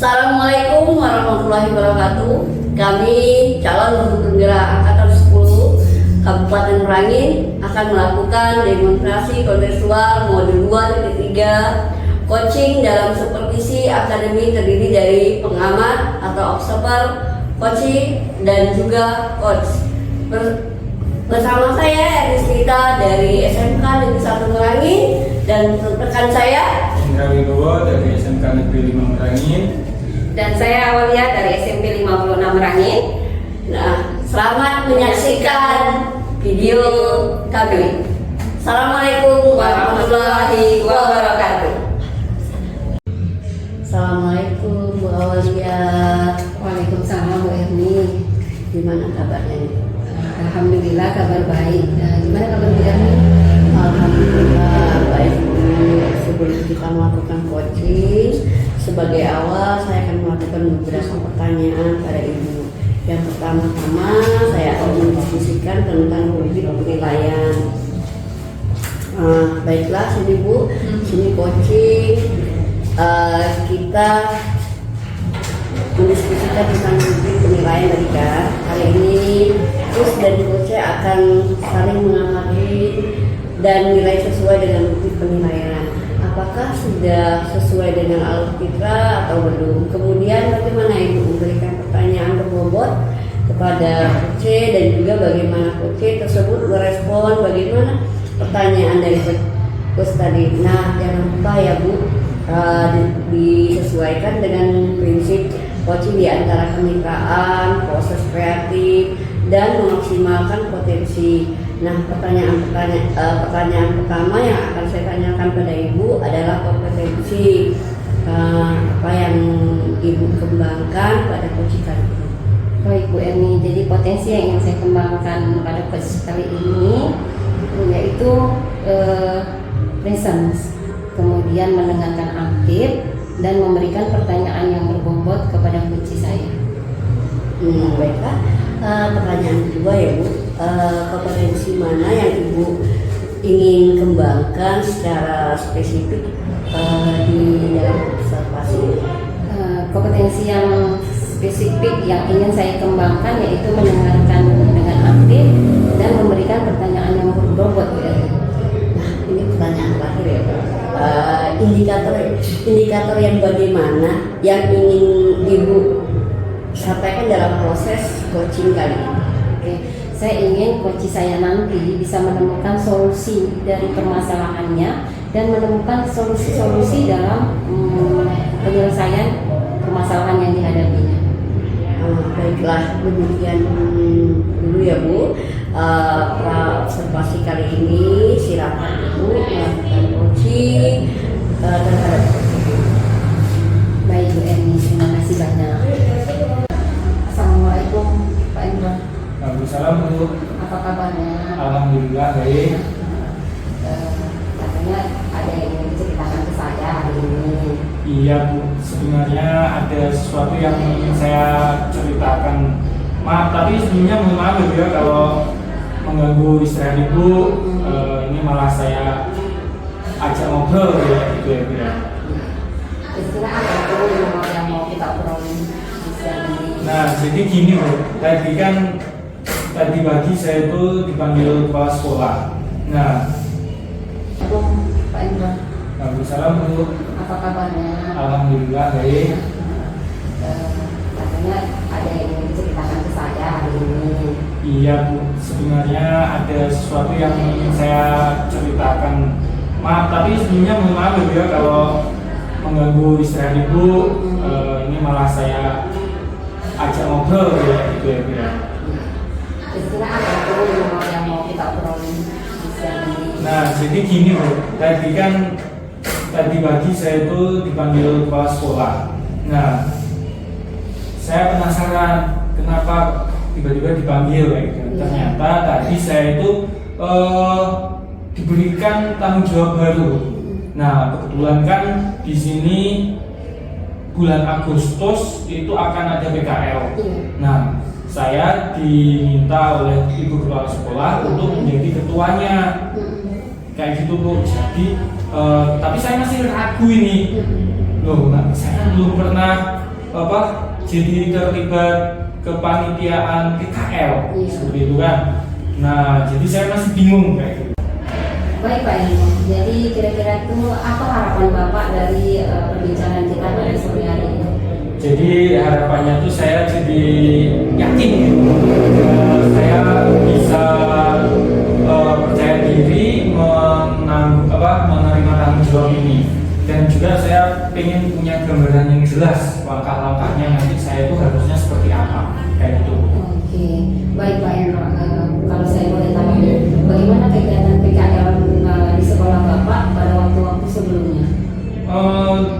Assalamualaikum warahmatullahi wabarakatuh. Kami calon guru penggerak Angkatan 10 Kabupaten Merangin akan melakukan demonstrasi kontekstual modul 2.3 coaching dalam supervisi akademi terdiri dari pengamat atau observer, coaching, dan juga coach. Bersama saya Eris Rita dari SMK Negeri 1 Merangin dan rekan saya Indra Wibowo dari SMK Negeri 5 Merangin. Dan saya Awalia dari SMP 56 Merangin. Nah, selamat menyaksikan video kami. Assalamualaikum warahmatullahi wabarakatuh. Assalamualaikum Bu Awalia. Waalaikumsalam Bu Erni. Gimana kabarnya nih? Alhamdulillah kabar baik. Gimana kabar Bu Erni? Alhamdulillah baik Bu. Sebelum kita melakukan coaching, sebagai awal saya akan melakukan beberapa pertanyaan pada Ibu. Yang pertama-tama saya akan mendiskusikan tentang rubrik penilaian. Baiklah, sini Bu, sini coaching. Kita mendiskusikan tentang rubrik penilaian tadi kan. Hari ini coach dan coach akan saling mengamati dan nilai sesuai dengan rubrik penilaian. Apakah sudah sesuai dengan Alfitra atau belum? Kemudian bagaimana Ibu memberikan pertanyaan berbobot kepada coach dan juga bagaimana coach tersebut merespon bagaimana pertanyaan dari coach tadi. Nah, jangan lupa ya Bu, disesuaikan dengan prinsip coaching di antara kemitraan, proses kreatif, dan memaksimalkan potensi. Nah, pertanyaan pertama yang akan saya tanyakan pada Ibu adalah kompetensi apa yang Ibu kembangkan pada coach kali ini. Baik Bu Erni, jadi potensi yang ingin saya kembangkan pada coach kali ini yaitu presence, kemudian mendengarkan aktif dan memberikan pertanyaan yang berbobot kepada coach saya. Baiklah, pertanyaan kedua ya Bu, kompetensi mana yang Ibu ingin kembangkan secara spesifik di dalam observasi? Kompetensi yang spesifik yang ingin saya kembangkan yaitu mendengarkan dengan aktif dan memberikan pertanyaan yang berbobot Bu Erni. Nah, ini pertanyaan terakhir ya Bu. Indikator yang bagaimana yang ingin Ibu sampaikan dalam proses coaching kali ini? Oke, saya ingin coach saya nanti bisa menemukan solusi dari permasalahannya dan menemukan solusi-solusi dalam penyelesaian permasalahan yang dihadapinya. Baiklah, demikian dulu ya Bu. Observasi kali ini silakan Ibu melakukan coaching terhadap Baik Bu Erni, terima kasih banyak. Assalamualaikum Pak Indra. Waalaikumsalam Bu. Apa kabarnya? Alhamdulillah baik. Katanya ada yang ingin diceritakan ke saya hari ini. Iya Bu, sebenarnya ada sesuatu yang ingin saya ceritakan. Maaf, tapi sebelumnya mohon maaf ya kalau mengganggu istirahat Ibu. Ini malah saya ajak ngobrol ya gitu ya Bu ya. Kira-kira apa itu yang mau kita obrolin di siang ini? Nah, jadi gini Bu, tadi pagi saya itu dipanggil kepala sekolah. Nah, Assalamualaikum Pak Indra. Waalaikumsalam Bu. Apa kabarnya? Alhamdulillah baik. Katanya ada yang ingin diceritakan ke saya hari ini. Iya Bu, sebenarnya ada sesuatu yang ingin saya ceritakan. Maaf, tapi sebelumnya mohon maaf ya kalau mengganggu istirahat Ibu. Ini malah saya ajak ngobrol ya gitu ya Bu ya. Kira-kira apa itu yang mau kita obrolin di siang ini? Nah, jadi gini Bu, tadi pagi saya itu dipanggil kepala sekolah. Nah, saya penasaran kenapa tiba-tiba dipanggil ya. Ternyata tadi saya itu diberikan tanggung jawab baru. Nah, kebetulan kan di sini bulan Agustus itu akan ada PKL. Nah, saya diminta oleh ibu kepala sekolah untuk menjadi ketuanya. Kayak gitu Bu. Jadi tapi saya masih ragu ini. Loh, saya kan belum pernah jadi terlibat kepanitiaan PKL seperti itu kan. Nah, jadi saya masih bingung kayak gitu. Baik Pak Eno, jadi kira-kira itu apa harapan Bapak dari perbincangan kita pada sore hari ini? Jadi harapannya tuh saya jadi yakin gitu, saya bisa percaya diri menerima tanggung jawab ini, dan juga saya ingin punya gambaran yang jelas langkah-langkahnya nanti saya itu harusnya seperti apa kayak gitu. Oke, baik Pak Eno, kalau saya boleh tanya, bagaimana kegiatan PKL di sekolah Bapak pada waktu-waktu sebelumnya?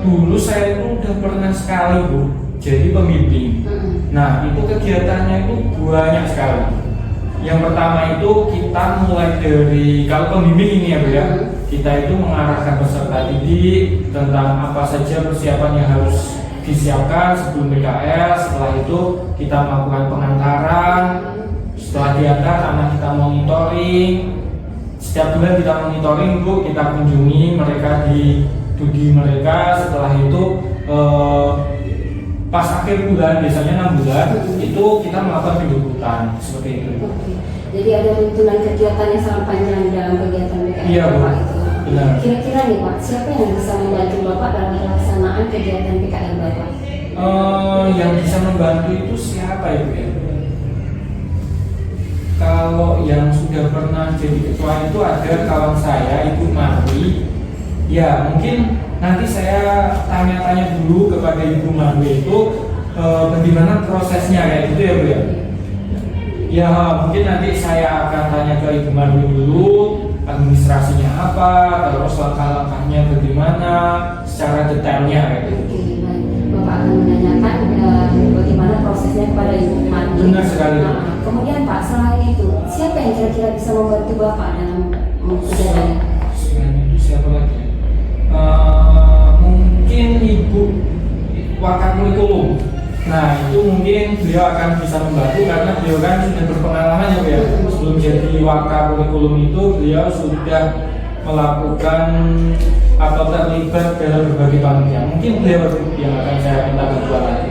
Dulu saya itu udah pernah sekali Bu, jadi pembimbing. Nah itu kegiatannya itu banyak sekali. Yang pertama itu kita mulai dari, kalau pembimbing ini ya Bu ya, kita itu mengarahkan peserta didik tentang apa saja persiapan yang harus disiapkan sebelum PKL. Setelah itu kita melakukan pengantaran. Setelah diantar, anak kita monitoring. Setiap bulan kita monitoring Bu, kita kunjungi mereka di studi mereka. Setelah itu pas akhir bulan, biasanya 6 bulan, itu kita melakukan penjemputan seperti itu. Oke. Jadi ada runtunan kegiatan yang sangat panjang dalam kegiatan PKL Iya, Bu. Bapak itu. Benar. Kira-kira nih Pak, siapa yang bisa membantu Bapak dalam pelaksanaan kegiatan PKL Bapak? Yang bisa membantu itu siapa ya Bu ya? Kalau yang sudah pernah jadi ketua itu ada kawan saya, Ibu Marwi. Ya mungkin nanti saya tanya-tanya dulu kepada Ibu Marwi itu bagaimana prosesnya kayak gitu ya Bu ya. Ya mungkin nanti saya akan tanya ke Ibu Marwi dulu administrasinya apa, terus langkah-langkahnya bagaimana, secara detailnya kayak gitu. Oke, baik. Bapak akan menanyakan bagaimana prosesnya kepada Ibu Marwi. Benar sekali. Nah, kemudian Pak, selain itu, siapa yang kira-kira bisa membantu Bapak dalam kegiatan? Selain itu siapa lagi? Mungkin Ibu Wakakurikulum. Nah itu mungkin beliau akan bisa membantu karena beliau kan sudah berpengalaman ya Bu ya. Sebelum jadi Wakakurikulum itu beliau sudah melakukan atau terlibat dalam berbagai panitia. Mungkin beliau yang akan saya minta bantuan lagi.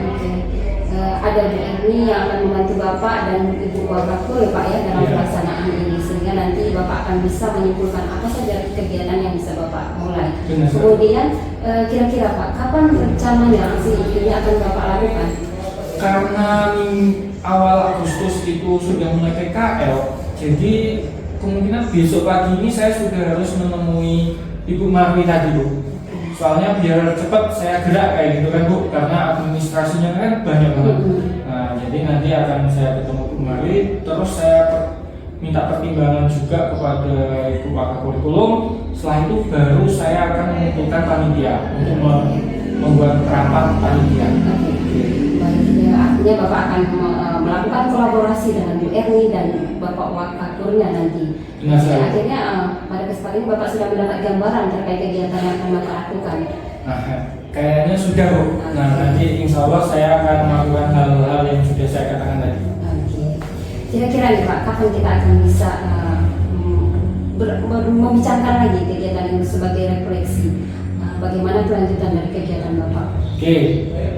Ada Bu Erni yang akan membantu Bapak dan Ibu Wakaku ya Pak ya dalam Iya. pelaksanaan ini, sehingga nanti Bapak akan bisa menyimpulkan apa saja kegiatan yang bisa Bapak mulai. Benar. Kemudian kira-kira Pak, kapan rencananya aksi ini akan Bapak lakukan? Karena awal Agustus itu sudah mulai PKL, jadi kemungkinan besok pagi ini saya sudah harus menemui Ibu Marwi tadi Bu. Soalnya biar cepat saya gerak kayak gitu kan Bu, karena administrasinya kan banyak banget. Nah jadi nanti akan saya ketemu Bu Marwi, terus saya minta pertimbangan juga kepada Ibu Wakakurikulum. Setelah itu baru saya akan menentukan panitia untuk membuat rapat panitia. Baik, ya, artinya Bapak akan melakukan kolaborasi dengan Bu Erni dan Bapak Wakakurnya nanti. Benar sekali. Akhirnya pada kesempatan ini Bapak sudah mendapat gambaran terkait kegiatan yang akan Bapak lakukan. Nah, kayaknya sudah Bu. Nah, nanti insya Allah saya akan melakukan hal-hal yang sudah saya katakan tadi. Oke. Kira-kira nih Pak, kapan kita akan bisa membicarakan lagi kegiatan ini sebagai refleksi? Bagaimana kelanjutan dari kegiatan Bapak? Oke,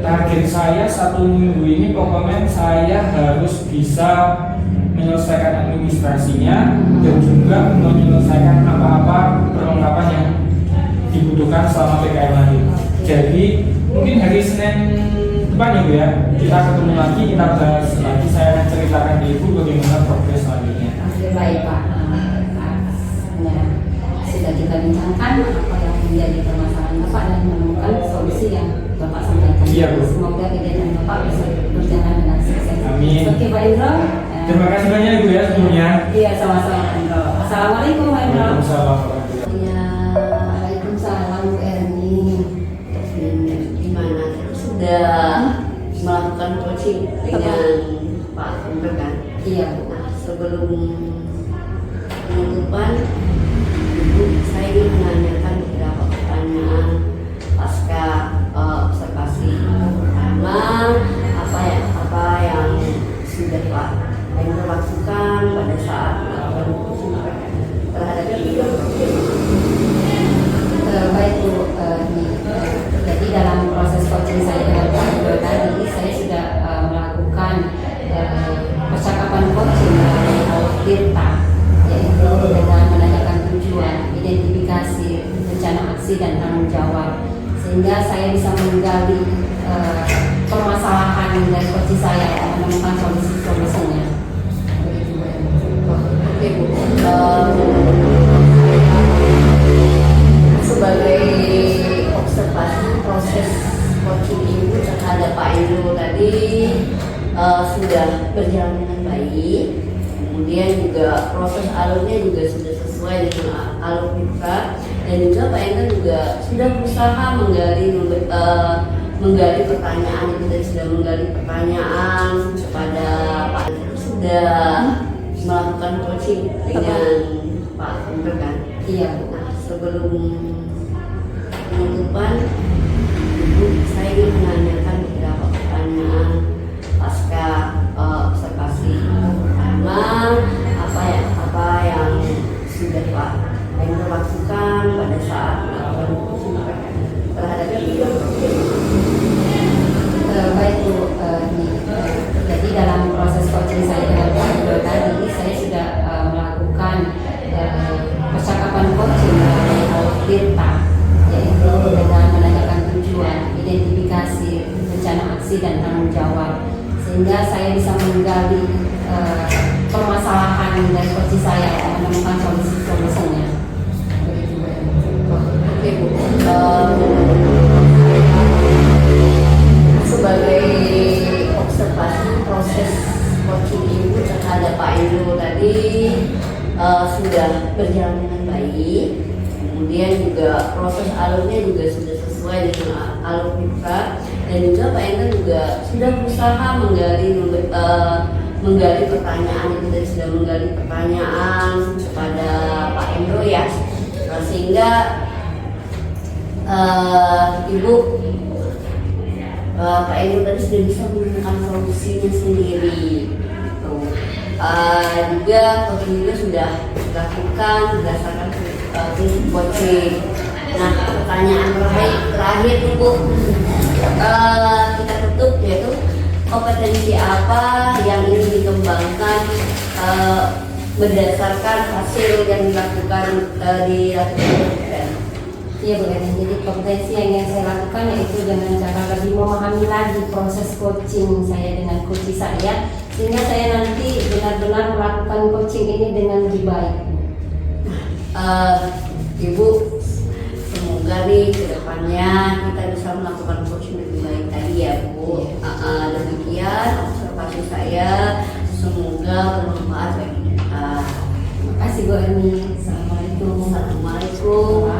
target saya 1 minggu ini pokoknya saya harus bisa menyelesaikan administrasinya dan juga menyelesaikan apa-apa perlengkapan yang dibutuhkan selama PKL nanti. Jadi mungkin hari Senin depan ya Bu ya, kita ketemu lagi, kita bahas lagi, saya akan ceritakan ke Ibu bagaimana progres selanjutnya. Oke, baik Pak. Sudah kita bincangkan apa yang menjadi permasalahan Bapak dan menemukan solusi yang Bapak sampaikan. Iya, Bu. Semoga kegiatan Bapak bisa berjalan dengan sukses. Amin. Oke Pak Indro. Terima kasih banyak Ibu ya sebelumnya. Iya, sama-sama Pak Indro. Assalamualaikum Pak Indro. Waalaikumsalam warahmatullahi wabarakatuh. Ya, Waalaikumsalam Bu Erni. Gimana? Sudah melakukan coaching dengan Pak Indro kan? Iya. Nah, sebelum penutupan, Ibu, saya ingin menanyakan beberapa pertanyaan pasca observasi. Pertama, apa yang sudah Pak Endro lakukan pada saat melakukan coaching terhadap video? Baik Bu, jadi dalam proses coaching saya dengan Pak Indro tadi yaitu dengan menanyakan tujuan, identifikasi, rencana aksi dan tanggung jawab, sehingga saya bisa menggali permasalahan dari coaching saya dan menemukan solusi-solusinya. Begitu, Bu. Oke, Bu. Sebagai observasi proses coaching Ibu terhadap Pak Indro tadi sudah berjalan dengan baik, kemudian juga proses alurnya juga sudah sesuai dengan alur kita, dan juga Pak Indro juga sudah berusaha menggali pertanyaan, itu tadi sudah menggali pertanyaan kepada Pak Indro, sudah melakukan coaching dengan Pak Indro kan? Iya, Bu. Nah, sebelum penutupan, Ibu, saya ingin menanyakan beberapa pertanyaan pasca observasi. Pertama, apa yang sudah Pak Indro lakukan pada saat melakukan coaching terhadap Ibu? Baik, Bu. Jadi dalam proses coaching saya dengan Pak Indro tadi, saya sudah melakukan percakapan coaching melalui Tirta, yaitu dengan menanyakan tujuan, identifikasi, rencana aksi dan tanggung jawab, sehingga saya bisa menggali permasalahan dari coaching saya dan menemukan solusi-solusinya. Begitu, Bu. Oke, Bu. Sebagai observasi proses coaching Ibu terhadap Pak Indro tadi sudah berjalan dengan baik, kemudian juga proses alurnya juga sudah sesuai dengan alur kita, dan juga Pak Indro juga sudah berusaha menggali pertanyaan, itu tadi sudah menggali pertanyaan kepada Pak Indro ya, sehingga Ibu Pak Indro tadi sudah bisa menemukan solusinya sendiri. Juga coaching juga sudah dilakukan berdasarkan prinsip coaching. Nah, pertanyaan terakhir Ibu, kita tutup, yaitu kompetensi apa yang ingin dikembangkan berdasarkan hasil yang dilakukan Iya, Bu. Jadi kompetensi yang ingin saya lakukan yaitu dengan cara lebih memahami lagi proses coaching saya dengan coach saya, sehingga saya nanti benar-benar melakukan coaching ini dengan lebih baik. Ibu, semoga nih kedepannya kita bisa melakukan coaching lebih baik tadi ya, Bu. Demikian observasi saya, semoga bermanfaat bagi kita. Terima kasih, Bu Erni. Assalamualaikum. Assalamualaikum.